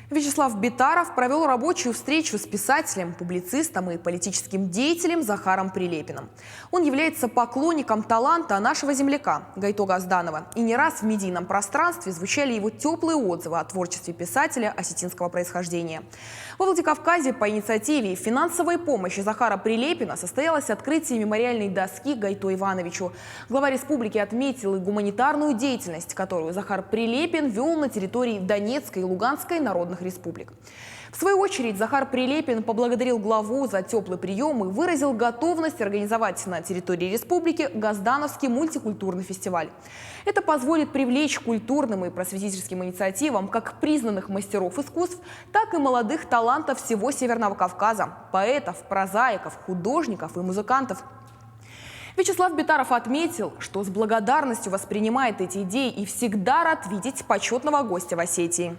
Вячеслав Битаров провел рабочую встречу с писателем, публицистом и политическим деятелем Захаром Прилепиным. Он является поклонником таланта нашего земляка Гайто Газданова. И не раз в медийном пространстве звучали его теплые отзывы о творчестве писателя осетинского происхождения. Во Владикавказе по инициативе и финансовой помощи Захара Прилепина состоялось открытие мемориальной доски Гайто Ивановичу. Глава республики отметил и гуманитарную деятельность, которую Захар Прилепин вел на территории Донецкой и Луганской народных республик. В свою очередь Захар Прилепин поблагодарил главу за теплый прием и выразил готовность организовать на территории республики Газдановский мультикультурный фестиваль. Это позволит привлечь к культурным и просветительским инициативам как признанных мастеров искусств, так и молодых талантов всего Северного Кавказа – поэтов, прозаиков, художников и музыкантов. Вячеслав Битаров отметил, что с благодарностью воспринимает эти идеи и всегда рад видеть почетного гостя в Осетии.